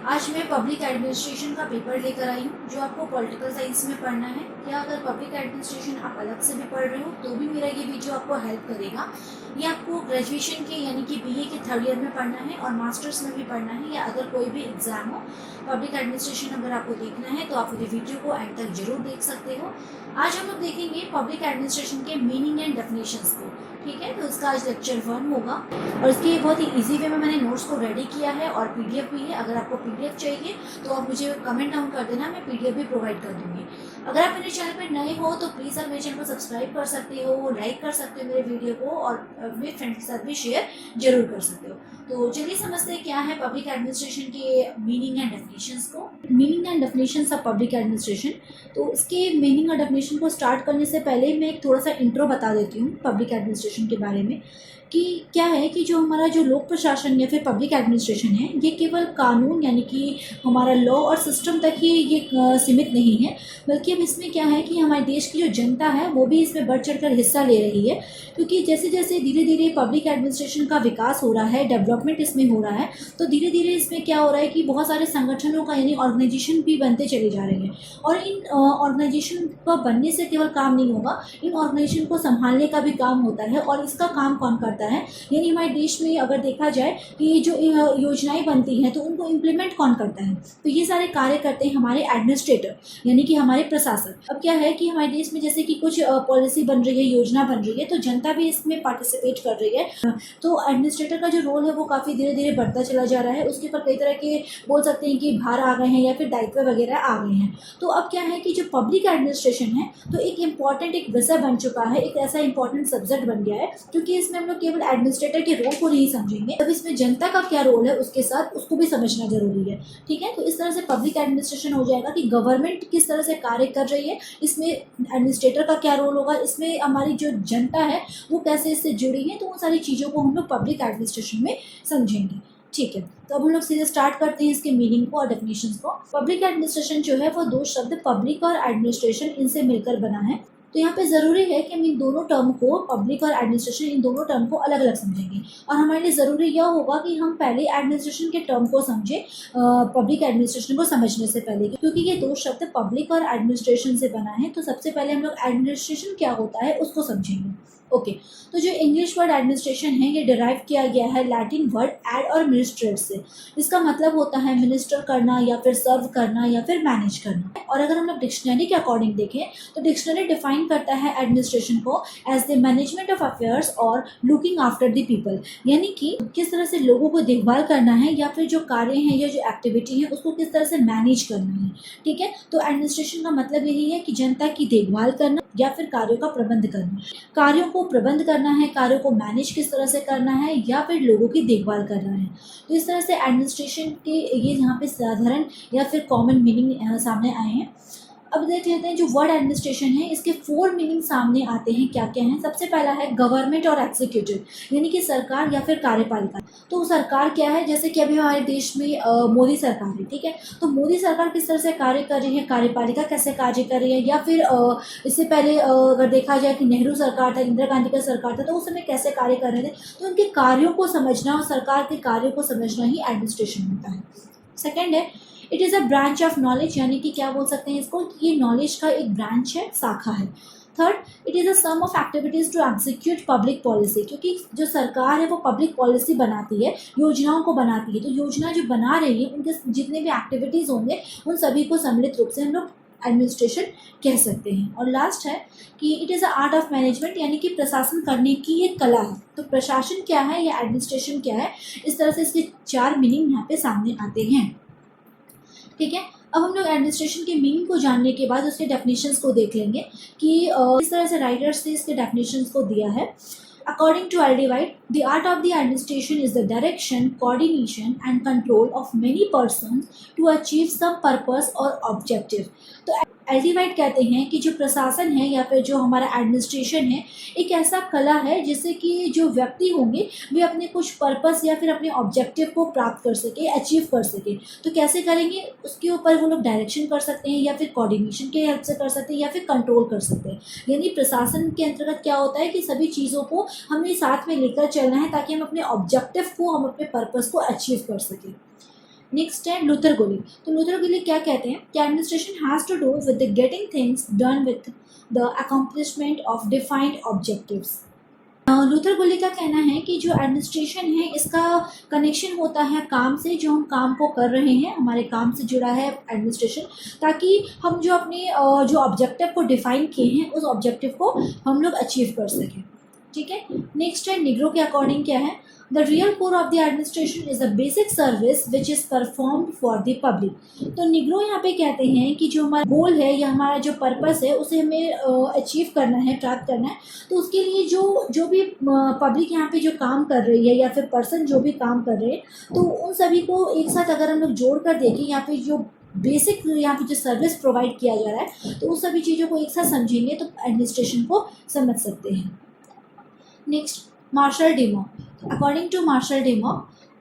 आज मैं public administration का पेपर लेकर आई हूँ जो आपको पॉलिटिकल साइंस में पढ़ना है। या अगर पब्लिक एडमिनिस्ट्रेशन आप अलग से भी पढ़ रहे हो तो भी मेरा ये वीडियो आपको हेल्प करेगा। ये आपको ग्रेजुएशन के यानी कि बीए के थर्ड ईयर में पढ़ना है और मास्टर्स में भी पढ़ना है, या अगर कोई भी एग्जाम हो पब्लिक एडमिनिस्ट्रेशन अगर आपको देखना है तो आप ये वीडियो को एंड तक जरूर देख सकते हो। आज हम लोग देखेंगे पब्लिक एडमिनिस्ट्रेशन के मीनिंग एंड डेफिनेशंस को। ठीक है, तो इसका आज लेक्चर 1 होगा और इसके बहुत ही इजी वे में मैंने नोट्स को रेडी किया है और पीडीएफ भी है। अगर आपको पीडीएफ चाहिए तो आप मुझे कमेंट डाउन कर देना, मैं पीडीएफ भी प्रोवाइड कर दूंगी। अगर आप मेरे चैनल पर नए हो तो प्लीज़ आप मेरे चैनल को सब्सक्राइब कर सकते हो, लाइक कर सकते हो मेरे वीडियो को और अपने फ्रेंड्स के साथ भी शेयर जरूर कर सकते हो। तो चलिए समझते हैं क्या है पब्लिक एडमिनिस्ट्रेशन के मीनिंग एंड डेफिनेशंस को। Meaning and definitions of public administration. तो इसके मीनिंग और डेफिनेशन को स्टार्ट करने से पहले मैं एक थोड़ा सा इंट्रो बता देती हूँ पब्लिक एडमिनिस्ट्रेशन के बारे में कि क्या है कि जो हमारा जो लोक प्रशासन या फिर पब्लिक एडमिनिस्ट्रेशन है ये केवल कानून यानी कि हमारा लॉ और सिस्टम तक ही ये सीमित नहीं है, बल्कि अब इसमें क्या है कि हमारे देश की जो जनता है वो भी इसमें बढ़ चढ़ कर हिस्सा ले रही है। क्योंकि जैसे जैसे धीरे धीरे पब्लिक एडमिनिस्ट्रेशन का विकास हो रहा है, डेवलपमेंट इसमें हो रहा है, तो धीरे धीरे इसमें क्या हो रहा है कि बहुत सारे संगठनों का यानी ऑर्गेनाइजेशन भी बनते चले जा रहे हैं। और इन ऑर्गेनाइजेशन का बनने से केवल काम नहीं होगा, इन ऑर्गेनाइजेशन को संभालने का भी काम होता है। और इसका काम कौन करता है, यानी हमारे देश में अगर देखा जाए कि जो योजनाएं बनती हैं तो उनको इम्प्लीमेंट कौन करता है, तो ये सारे कार्य करते हैं हमारे एडमिनिस्ट्रेटर यानी कि हमारे प्रशासक। अब क्या है कि हमारे देश में जैसे कि कुछ पॉलिसी बन रही है, योजना बन रही है, तो जनता भी इसमें पार्टिसिपेट कर रही है। तो एडमिनिस्ट्रेटर का जो रोल है वो काफ़ी धीरे धीरे बढ़ता चला जा रहा है। उसके ऊपर कई तरह के बोल सकते हैं कि भार आ गए हैं या फिर दायित्व वगैरह आ गए हैं। तो अब क्या है कि जो पब्लिक एडमिनिस्ट्रेशन है तो एक इम्पॉर्टेंट एक विषय बन चुका है, एक ऐसा इंपॉर्टेंट सब्जेक्ट बन गया है, क्योंकि इसमें हम लोग केवल एडमिनिस्ट्रेटर के रोल को नहीं समझेंगे, तब इसमें जनता का क्या रोल है उसके साथ उसको भी समझना जरूरी है। ठीक है, तो इस तरह से पब्लिक एडमिनिस्ट्रेशन हो जाएगा कि गवर्नमेंट किस तरह से कार्य कर रही है, इसमें एडमिनिस्ट्रेटर का क्या रोल होगा, इसमें हमारी जो जनता है वो कैसे इससे जुड़ी है, तो उन सारी चीज़ों को हम लोग पब्लिक एडमिनिस्ट्रेशन में समझेंगे। ठीक है, तो अब हम लोग सीधे स्टार्ट करते हैं इसके मीनिंग को और डेफिनेशंस को। पब्लिक एडमिनिस्ट्रेशन जो है वो दो शब्द पब्लिक और एडमिनिस्ट्रेशन इनसे मिलकर बना है। तो यहाँ पे ज़रूरी है कि हम इन दोनों टर्म को, पब्लिक और एडमिनिस्ट्रेशन, इन दोनों टर्म को अलग अलग समझेंगे। और हमारे लिए ज़रूरी यह होगा कि हम पहले एडमिनिस्ट्रेशन के टर्म को समझें पब्लिक एडमिनिस्ट्रेशन को समझने से पहले, क्योंकि ये दो शब्द पब्लिक और एडमिनिस्ट्रेशन से बना है। तो सबसे पहले हम लोग एडमिनिस्ट्रेशन क्या होता है उसको समझेंगे। ओके, तो जो इंग्लिश वर्ड एडमिनिस्ट्रेशन है ये डिराइव किया गया है लैटिन वर्ड एड और मिनिस्ट्रेट से। इसका मतलब होता है मिनिस्टर करना या फिर सर्व करना या फिर मैनेज करना। और अगर हम लोग डिक्शनरी के अकॉर्डिंग देखें तो डिक्शनरी डिफाइन करता है एडमिनिस्ट्रेशन को as the management of affairs और लुकिंग आफ्टर द पीपल, यानी कि किस तरह से लोगों को देखभाल करना है या फिर जो कार्य हैं या जो एक्टिविटी है उसको किस तरह से मैनेज करना है। ठीक है, तो एडमिनिस्ट्रेशन का मतलब यही है कि जनता की देखभाल करना या फिर कार्यों का प्रबंध करना, कार्यों को प्रबंध करना है, कार्यों को मैनेज किस तरह से करना है या फिर लोगों की देखभाल करना है। तो इस तरह से एडमिनिस्ट्रेशन के ये यहाँ पे साधारण या फिर कॉमन मीनिंग सामने आए हैं। अब देख लेते हैं जो वर्ड एडमिनिस्ट्रेशन है इसके 4 मीनिंग सामने आते हैं, क्या क्या हैं। सबसे पहला है गवर्नमेंट और एग्जीक्यूटिव, यानी कि सरकार या फिर कार्यपालिका। तो सरकार क्या है, जैसे कि अभी हमारे देश में मोदी सरकार है। ठीक है, तो मोदी सरकार किस तरह से कार्य कर रही है, कार्यपालिका कैसे कार्य कर रही है, या फिर इससे पहले अगर देखा जाए कि नेहरू सरकार था, इंदिरा गांधी का सरकार था, तो उस समय कैसे कार्य कर रहे थे। तो उनके कार्यों को समझना और सरकार के कार्यों को समझना ही एडमिनिस्ट्रेशन होता है। सेकेंड है it is a branch of knowledge, यानी कि क्या बोल सकते हैं इसको, ये नॉलेज का एक ब्रांच है, शाखा है। Third, it is a sum of activities to execute public policy, क्योंकि जो सरकार है वो पब्लिक पॉलिसी बनाती है, योजनाओं को बनाती है। तो योजना जो बना रही है उनके जितने भी एक्टिविटीज़ होंगे उन सभी को सम्मिलित रूप से हम लोग एडमिनिस्ट्रेशन कह सकते हैं। और लास्ट है कि it is a art of management, यानी कि प्रशासन करने की एक कला है। तो प्रशासन क्या है या एडमिनिस्ट्रेशन क्या है, इस तरह से इसके 4 मीनिंग यहाँ पे सामने आते हैं। ठीक है, अब हम लोग एडमिनिस्ट्रेशन के मीनिंग को जानने के बाद उसके डेफिनेशंस को देख लेंगे कि इस तरह से राइटर्स ने इसके डेफिनेशंस को दिया है। According to L.D. White, the art of the administration is the direction, coordination and control of many persons to achieve some purpose or objective. तो एल.डी. वाइट कहते हैं कि जो प्रशासन है या फिर जो हमारा एडमिनिस्ट्रेशन है एक ऐसा कला है जिससे कि जो व्यक्ति होंगे वे अपने कुछ पर्पस या फिर अपने ऑब्जेक्टिव को प्राप्त कर सके, अचीव कर सके। तो कैसे करेंगे उसके ऊपर वो लोग डायरेक्शन कर सकते हैं या फिर कोऑर्डिनेशन के हेल्प से कर सकते हैं या फिर कंट्रोल कर सकते हैं। यानी प्रशासन के अंतर्गत क्या होता है कि सभी चीज़ों को हमें साथ में लेकर चलना है ताकि हम अपने ऑब्जेक्टिव को, हम अपने पर्पस को अचीव कर सकें। नेक्स्ट है लूथर गोली। तो लूथर गोली क्या कहते हैं कि administration has to do with the getting things done with the accomplishment of defined objectives. Luther Gulick का कहना है कि जो एडमिनिस्ट्रेशन है इसका कनेक्शन होता है काम से, जो हम काम को कर रहे हैं हमारे काम से जुड़ा है एडमिनिस्ट्रेशन, ताकि हम जो अपने जो ऑब्जेक्टिव को डिफाइन किए हैं उस ऑब्जेक्टिव को हम लोग अचीव कर सकें। ठीक है। नेक्स्ट है निग्रो के अकॉर्डिंग क्या है, the real core of the administration is the basic service which is performed for the public. तो निग्रो यहाँ पे कहते हैं कि जो हमारा गोल है या हमारा जो पर्पस है उसे हमें अचीव करना है, प्राप्त करना है, तो उसके लिए जो भी पब्लिक यहाँ पे जो काम कर रही है या फिर पर्सन जो भी काम कर रहे हैं, तो उन सभी को एक साथ अगर हम लोग जोड़ कर देखें, यहाँ पे जो बेसिक यहाँ पे जो सर्विस प्रोवाइड किया जा रहा है, तो उन सभी चीज़ों को एक साथ समझेंगे तो एडमिनिस्ट्रेशन को समझ सकते हैं। Next, Marshall Dimock. According to Marshall Dimock,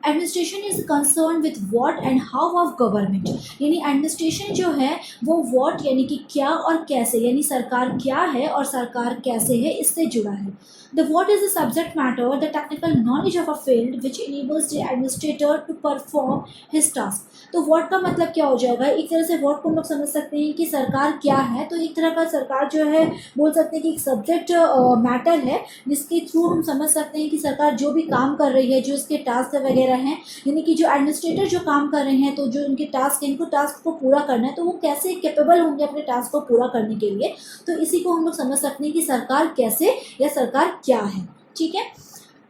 administration is concern with what and how of government. यानी एडमिनिस्ट्रेशन जो है वो व्हाट यानी कि क्या और कैसे, यानी सरकार क्या है और सरकार कैसे है, इससे जुड़ा है। The what is the subject matter, the technical knowledge of a field which enables the administrator to perform his task. तो व्हाट का मतलब क्या हो जाएगा, एक तरह से व्हाट को हम लोग समझ सकते हैं कि सरकार क्या है, तो एक तरह का सरकार जो है बोल सकते हैं कि एक सब्जेक्ट मैटर है जिसके थ्रू हम समझ सकते हैं कि सरकार जो भी काम कर रही है, जो इसके टास्क वगैरह हैं, यानी कि जो एडमिनिस्ट्रेटर जो काम कर रहे हैं, तो जो उनके टास्क हैं, इनको टास्क को पूरा करना है, तो वो कैसे कैपेबल होंगे अपने टास्क को पूरा करने के लिए, तो इसी को हम लोग समझ सकते हैं कि सरकार कैसे या सरकार क्या है। ठीक है।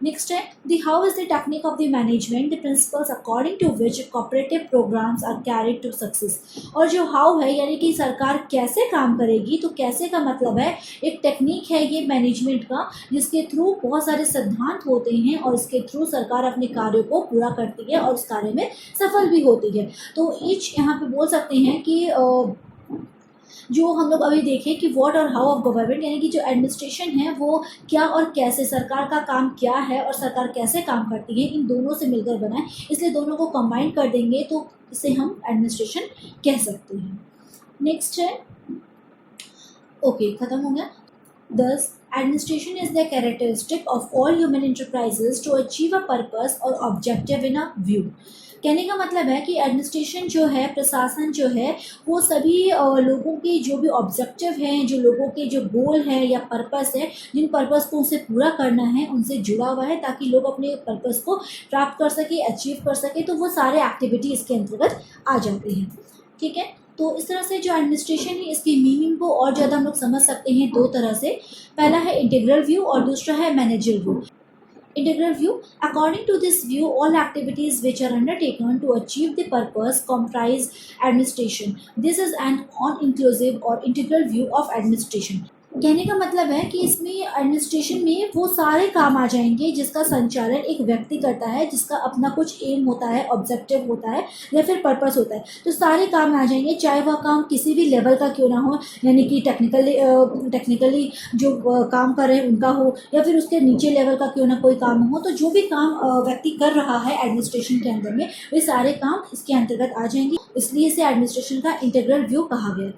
नेक्स्ट है the how is the technique of the management, the principles according to which cooperative programmes are carried to success. और जो हाउ है यानी कि सरकार कैसे काम करेगी, तो कैसे का मतलब है एक टेक्निक है ये मैनेजमेंट का, जिसके थ्रू बहुत सारे सिद्धांत होते हैं और इसके थ्रू सरकार अपने कार्यों को पूरा करती है और उस कार्य में सफल भी होती है। तो ईच यहाँ पे बोल सकते हैं कि जो हम लोग अभी देखें कि व्हाट और हाउ ऑफ गवर्नमेंट, यानी कि जो एडमिनिस्ट्रेशन है वो क्या और कैसे, सरकार का काम क्या है और सरकार कैसे काम करती है, इन दोनों से मिलकर बना है, इसलिए दोनों को कंबाइन कर देंगे तो इसे हम एडमिनिस्ट्रेशन कह सकते हैं। नेक्स्ट है, ओके खत्म हो गया। Thus, administration is the characteristic of all human enterprises to achieve a purpose or objective in a view। कहने का मतलब है कि एडमिनिस्ट्रेशन जो है, प्रशासन जो है, वो सभी लोगों के जो भी ऑब्जेक्टिव हैं, जो लोगों के जो गोल है या पर्पस है, जिन पर्पस को उसे पूरा करना है उनसे जुड़ा हुआ है, ताकि लोग अपने पर्पस को प्राप्त कर सके, अचीव कर सके, तो वो सारे एक्टिविटी इसके अंतर्गत आ जाते हैं। ठीक है। तो इस तरह से जो एडमिनिस्ट्रेशन है इसकी मीनिंग को और ज़्यादा हम लोग समझ सकते हैं दो तरह से। पहला है इंटीग्रल व्यू और दूसरा है managerial view. Integral view, according to this view, all activities which are undertaken to achieve the purpose comprise administration. This is an all-inclusive or integral view of administration. कहने का मतलब है कि इसमें एडमिनिस्ट्रेशन में वो सारे काम आ जाएंगे जिसका संचालन एक व्यक्ति करता है, जिसका अपना कुछ एम होता है, ऑब्जेक्टिव होता है या फिर पर्पस होता है, तो सारे काम आ जाएंगे, चाहे वह काम किसी भी लेवल का क्यों ना हो, यानी कि टेक्निकली जो काम कर रहे हैं उनका हो या फिर उसके नीचे लेवल का क्यों ना कोई काम हो, तो जो भी काम व्यक्ति कर रहा है एडमिनिस्ट्रेशन के अंदर में, वे सारे काम इसके अंतर्गत आ जाएंगे, इसलिए इसे एडमिनिस्ट्रेशन का इंटीग्रल व्यू कहा गया।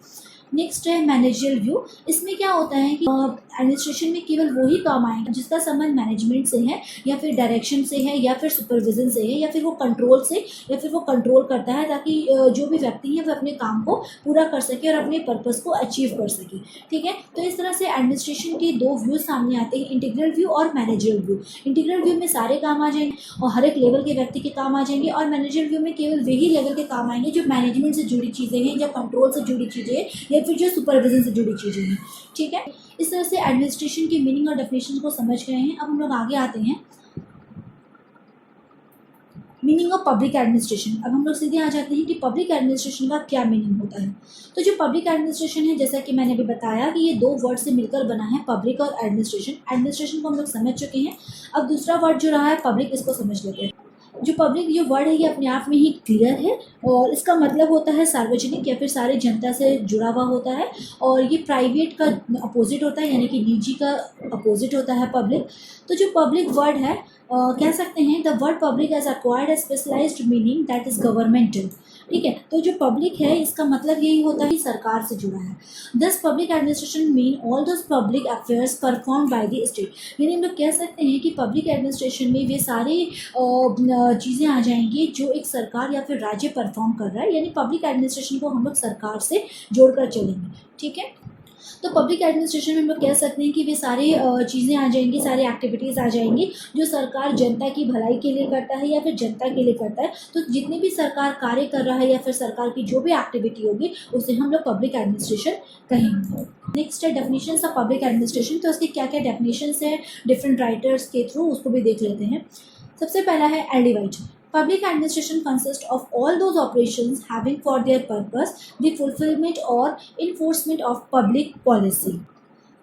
नेक्स्ट है मैनेजरियल व्यू। इसमें क्या होता है कि एडमिनिस्ट्रेशन में केवल वही काम आएंगे जिसका संबंध मैनेजमेंट से है या फिर डायरेक्शन से है या फिर सुपरविजन से है या फिर वो कंट्रोल से, या फिर वो कंट्रोल करता है ताकि जो भी व्यक्ति है वो अपने काम को पूरा कर सके और अपने पर्पस को अचीव कर सके। ठीक है। तो इस तरह से एडमिनिस्ट्रेशन के दो व्यू सामने आते हैं, इंटीग्रल व्यू और मैनेजरियल व्यू। इंटीग्रल व्यू में सारे काम आ जाएंगे और हर एक लेवल के व्यक्ति के काम आ जाएंगे, और मैनेजरियल व्यू में केवल वही लेवल के काम आएंगे जो मैनेजमेंट से जुड़ी चीज़ें हैं या कंट्रोल से जुड़ी चीज़ें हैं या फिर जो सुपरविजन से जुड़ी चीज़ें हैं। ठीक है। इस तरह से एडमिनिस्ट्रेशन की मीनिंग और डेफिनेशन को समझ गए हैं। अब हम लोग आगे आते हैं मीनिंग ऑफ पब्लिक एडमिनिस्ट्रेशन। अब हम लोग सीधे आ जाते हैं कि पब्लिक एडमिनिस्ट्रेशन का क्या मीनिंग होता है। तो जो पब्लिक एडमिनिस्ट्रेशन है, जैसा कि मैंने अभी बताया कि ये दो वर्ड से मिलकर बना है, पब्लिक और एडमिनिस्ट्रेशन। एडमिनिस्ट्रेशन को हम लोग समझ चुके हैं, अब दूसरा वर्ड जो रहा है पब्लिक, इसको समझ लेते हैं। जो पब्लिक जो वर्ड है ये अपने आप में ही क्लियर है और इसका मतलब होता है सार्वजनिक या फिर सारे जनता से जुड़ा हुआ होता है, और ये प्राइवेट का अपोजिट होता है, यानी कि निजी का अपोजिट होता है पब्लिक। तो जो पब्लिक वर्ड है कह सकते हैं the word public has acquired a specialised meaning that is governmental. ठीक है। तो जो पब्लिक है इसका मतलब यही होता है कि सरकार से जुड़ा है। This public administration mean all those public affairs perform by the state, यानी हम लोग कह सकते हैं कि पब्लिक एडमिनिस्ट्रेशन में वे सारी चीज़ें आ जाएंगी जो एक सरकार या फिर राज्य परफॉर्म कर रहा है, यानी पब्लिक एडमिनिस्ट्रेशन को हम लोग सरकार से जोड़कर चलेंगे, ठीक है। तो पब्लिक एडमिनिस्ट्रेशन में हम लोग कह सकते हैं कि वे सारी चीज़ें आ जाएंगी, सारी एक्टिविटीज़ आ जाएंगी जो सरकार जनता की भलाई के लिए करता है या फिर जनता के लिए करता है। तो जितने भी सरकार कार्य कर रहा है या फिर सरकार की जो भी एक्टिविटी होगी उसे हम लोग पब्लिक एडमिनिस्ट्रेशन कहेंगे। नेक्स्ट है डेफिनेशंस ऑफ पब्लिक एडमिनिस्ट्रेशन। तो उसकी क्या क्या डेफिनेशंस हैं डिफरेंट राइटर्स के थ्रू, उसको भी देख लेते हैं। सबसे पहला है एल्डिवाइड। Public administration consists of all those operations having for their purpose the fulfillment or enforcement of public policy.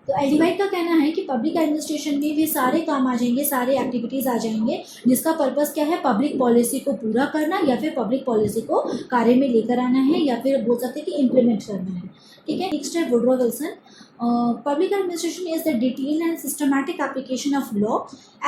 तो एल्डिवाइड का कहना है कि पब्लिक एडमिनिस्ट्रेशन में वे सारे काम आ जाएंगे, सारे एक्टिविटीज़ आ जाएंगे जिसका पर्पस क्या है, पब्लिक पॉलिसी को पूरा करना या फिर पब्लिक पॉलिसी को कार्य में लेकर आना है या फिर बोल सकते हैं कि इम्प्लीमेंट करना है, ठीक है। नेक्स्ट है Woodrow Wilson. Public administration is the detailed and systematic application of law.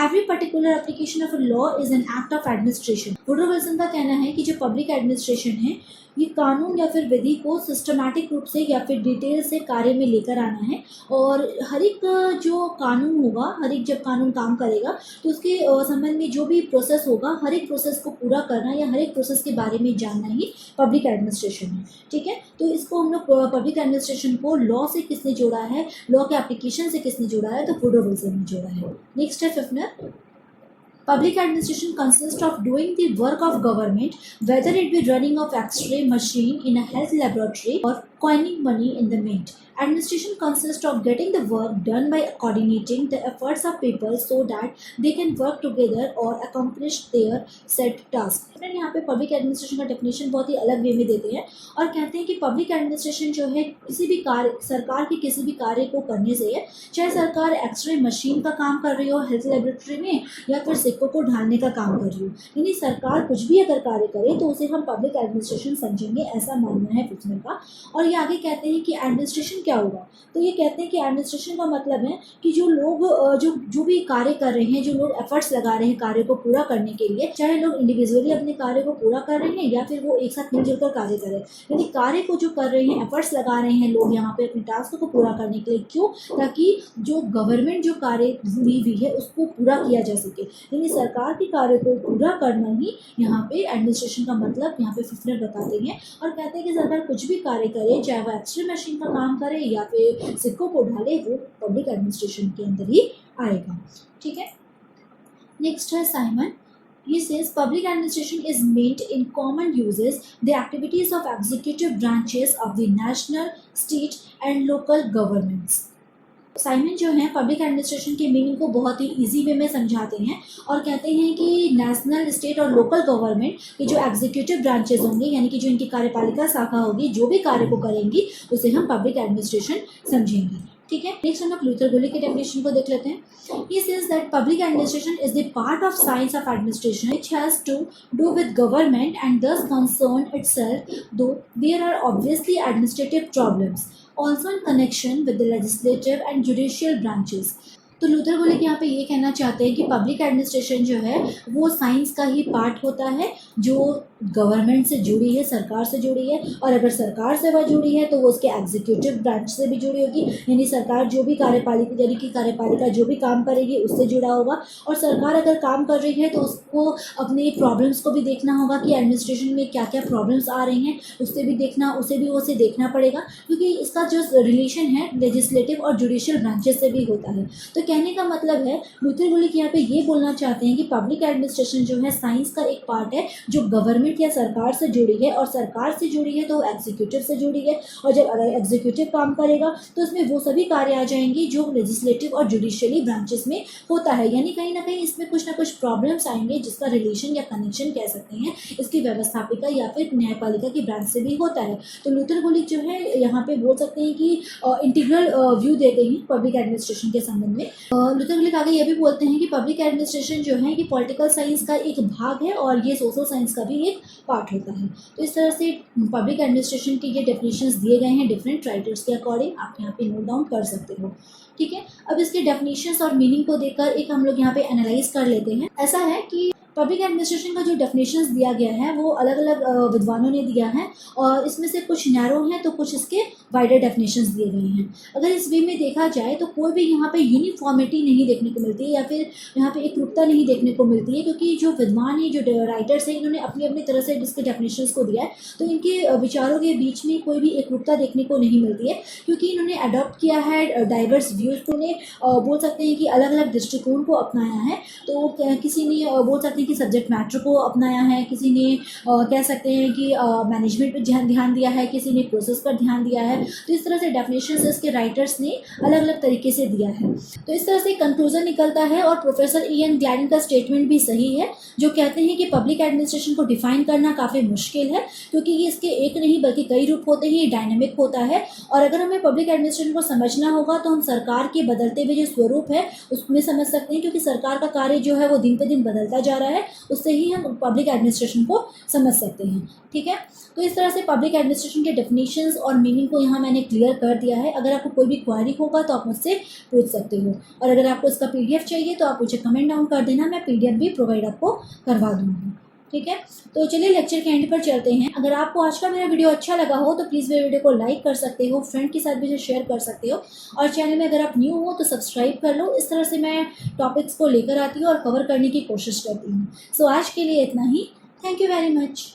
Every particular application of a law is an act of administration. Woodrow Wilson का कहना है कि जो पब्लिक एडमिनिस्ट्रेशन है ये कानून या फिर विधि को सिस्टमैटिक रूप से या फिर डिटेल से कार्य में लेकर आना है, और हर एक जो कानून होगा, हर एक जब कानून काम करेगा तो उसके संबंध में जो भी प्रोसेस होगा, हर एक प्रोसेस को पूरा करना या हर एक प्रोसेस के बारे में जानना ही पब्लिक एडमिनिस्ट्रेशन है, ठीक है। तो इसको हम लोग पब्लिक एडमिनिस्ट्रेशन को लॉ से किसने जोड़ा है, लॉ के एप्लीकेशन से किसने जोड़ा है, तो वुडरो विल्सन ने जोड़ा है। नेक्स्ट है फिफ्थनर। Public administration consists of doing the work of government, whether it be running of X-ray machine in a health laboratory or coining money in the mint. Administration consists of getting the work done by coordinating the efforts of people so that they can work together or accomplish their set task. यहाँ पे public administration का definition बहुत ही अलग वे में देते हैं और कहते हैं कि पब्लिक एडमिनिस्ट्रेशन जो है किसी भी कार्य, सरकार के किसी भी कार्य को करने से है, चाहे सरकार एक्सरे मशीन का काम कर रही हो हेल्थ लेबोरेटरी में या फिर सिक्कों को ढालने का काम कर रही हो, यानी सरकार कुछ भी अगर कार्य करे तो उसे हम पब्लिक एडमिनिस्ट्रेशन समझेंगे, ऐसा मानना है फिफ्थनर का। और ये आगे कहते हैं कि एडमिनिस्ट्रेशन क्या होगा, तो ये कहते हैं कि एडमिनिस्ट्रेशन का मतलब है कि जो लोग जो भी कार्य कर रहे हैं, जो लोग एफर्ट्स लगा रहे हैं कार्य को पूरा करने के लिए, चाहे लोग इंडिविजुअली अपने कार्य को पूरा कर रहे हैं या फिर वो एक साथ मिलजुल कर कार्य कर रहे हैं, यानी कार्य को जो कर रहे हैं, एफर्ट्स लगा रहे हैं लोग यहाँ पे अपने टास्क को पूरा करने के लिए, क्यों, ताकि जो गवर्नमेंट जो कार्य दी हुई है उसको पूरा किया जा सके, यानी सरकार के कार्य को पूरा करना ही यहाँ पे एडमिनिस्ट्रेशन का मतलब यहाँ पे फिफ्थनर बताते हैं। और कहते हैं कि सरकार कुछ भी कार्य करे, चाहे वो एक्सरे मशीन का काम करे या फिर सिक्कों को ढाले, वो पब्लिक एडमिनिस्ट्रेशन के अंदर ही आएगा, ठीक है। नेक्स्ट है Simon. He says public administration is meant in common uses the activities of executive branches of the national, state and local governments. Simon जो है पब्लिक एडमिनिस्ट्रेशन के मीनिंग को बहुत ही इजी वे में समझाते हैं और कहते हैं कि नेशनल, स्टेट और लोकल गवर्नमेंट के जो एग्जीक्यूटिव ब्रांचेस होंगे, यानी कि जो इनकी कार्यपालिका शाखा होगी, जो भी कार्य को करेंगी उसे हम पब्लिक एडमिनिस्ट्रेशन समझेंगे, ठीक है। नेक्स्ट हम लोग लूथर गोली के डेफिनेशन को देख लेते हैं। He says that public administration is the part of science of administration which has to do with government and thus concern itself, though there are obviously administrative problems also in connection with the legislative and judicial branches. तो Luther गोलिक यहाँ पे ये कहना चाहते हैं कि public administration जो है वो साइंस का ही पार्ट होता है जो गवर्नमेंट से जुड़ी है, सरकार से जुड़ी है, और अगर सरकार से वह जुड़ी है तो वो उसके एग्जीक्यूटिव ब्रांच से भी जुड़ी होगी, यानी सरकार जो भी कार्यपालिका, यानी कि कार्यपालिका जो भी काम करेगी उससे जुड़ा होगा। और सरकार अगर काम कर रही है तो उसको अपने प्रॉब्लम्स को भी देखना होगा कि एडमिनिस्ट्रेशन में क्या क्या प्रॉब्लम्स आ रही हैं, उससे भी देखना पड़ेगा, क्योंकि इसका जो रिलेशन है लेजिस्लेटिव और जुडिशियल ब्रांचेस से भी होता है। तो कहने का मतलब है लूथर गोलिक यहाँ पे ये बोलना चाहते हैं कि पब्लिक एडमिनिस्ट्रेशन जो है साइंस का एक पार्ट है जो गवर्नमेंट या सरकार से जुड़ी है, और सरकार से जुड़ी है तो एग्जीक्यूटिव से जुड़ी है, और जब अगर एग्जीक्यूटिव काम करेगा तो उसमें वो सभी कार्य आ जाएंगे जो लेजिस्लेटिव और जुडिशियली ब्रांचेस में होता है, यानी कहीं ना कहीं इसमें कुछ ना कुछ प्रॉब्लम्स आएंगे जिसका रिलेशन या कनेक्शन कह सकते हैं इसकी व्यवस्थापिका या फिर न्यायपालिका की ब्रांच से भी होता है। तो लूथर गोलिक जो है यहाँ पे बोल सकते हैं कि इंटीग्रल व्यू देते हैं पब्लिक एडमिनिस्ट्रेशन के संबंध में। लूथर गोलिक आगे ये भी बोलते हैं कि पब्लिक एडमिनिस्ट्रेशन जो है ये पॉलिटिकल साइंस का एक भाग है और ये सोशल साइंस का भी एक पार्ट होता है। तो इस तरह से पब्लिक एडमिनिस्ट्रेशन के ये डेफिनेशंस दिए गए हैं डिफरेंट राइटर्स के अकॉर्डिंग, आप यहाँ पे नोट डाउन कर सकते हो, ठीक है। अब इसके डेफिनेशंस और मीनिंग को देखकर एक हम लोग यहाँ पे एनालाइज कर लेते हैं। ऐसा है कि पब्लिक एडमिनिस्ट्रेशन का जो डेफिनेशंस दिया गया है वो अलग अलग विद्वानों ने दिया है, और इसमें से कुछ नैरो हैं तो कुछ इसके वाइडर डेफिनेशंस दिए गए हैं। अगर इस वे में देखा जाए तो कोई भी यहाँ पे यूनिफॉर्मिटी नहीं देखने को मिलती है, या फिर यहाँ पे एकरूपता नहीं देखने को मिलती है, क्योंकि जो विद्वान है, जो राइटर्स हैं, इन्होंने अपनी अपनी तरह से इसके डेफिनेशंस को दिया है, तो इनके विचारों के बीच में कोई भी एकरूपता देखने को नहीं मिलती है, क्योंकि इन्होंने अडॉप्ट किया है डाइवर्स व्यूज़ को, बोल सकते हैं कि अलग अलग दृष्टिकोण को अपनाया है। तो किसी ने बोल सकते हैं कि सब्जेक्ट मैटर को अपनाया है, किसी ने कह सकते हैं कि मैनेजमेंट पर ध्यान दिया है, किसी ने प्रोसेस पर ध्यान दिया है। तो इस तरह से डेफिनेशंस इसके राइटर्स ने अलग अलग तरीके से दिया है। तो इस तरह से कंक्लूजन निकलता है, और प्रोफेसर इयन ग्लैडन का स्टेटमेंट भी सही है, जो कहते हैं कि पब्लिक एडमिनिस्ट्रेशन को डिफाइन करना काफ़ी मुश्किल है, क्योंकि ये इसके एक नहीं बल्कि कई रूप होते हैं, ये डायनेमिक होता है। और अगर हमें पब्लिक एडमिनिस्ट्रेशन को समझना होगा तो हम सरकार के बदलते हुए जो स्वरूप है उसमें समझ सकते हैं, क्योंकि सरकार का कार्य जो है वो दिन पे दिन बदलता जा रहा है, उससे ही हम पब्लिक एडमिनिस्ट्रेशन को समझ सकते हैं। ठीक है, तो इस तरह से पब्लिक एडमिनिस्ट्रेशन के डेफिनेशंस और मीनिंग को यहाँ मैंने क्लियर कर दिया है। अगर आपको कोई भी क्वारी होगा तो आप मुझसे पूछ सकते हो, और अगर आपको इसका PDF चाहिए तो आप मुझे कमेंट डाउन कर देना, मैं PDF भी प्रोवाइड आपको करवा दूँगी। ठीक है, तो चलिए लेक्चर के एंड पर चलते हैं। अगर आपको आज का मेरा वीडियो अच्छा लगा हो तो प्लीज़ मेरे वीडियो को लाइक कर सकते हो, फ्रेंड के साथ भी शेयर कर सकते हो, और चैनल में अगर आप न्यू हो तो सब्सक्राइब कर लो। इस तरह से मैं टॉपिक्स को लेकर आती हूँ और कवर करने की कोशिश करती हूँ। सो आज के लिए इतना ही। Thank you very much.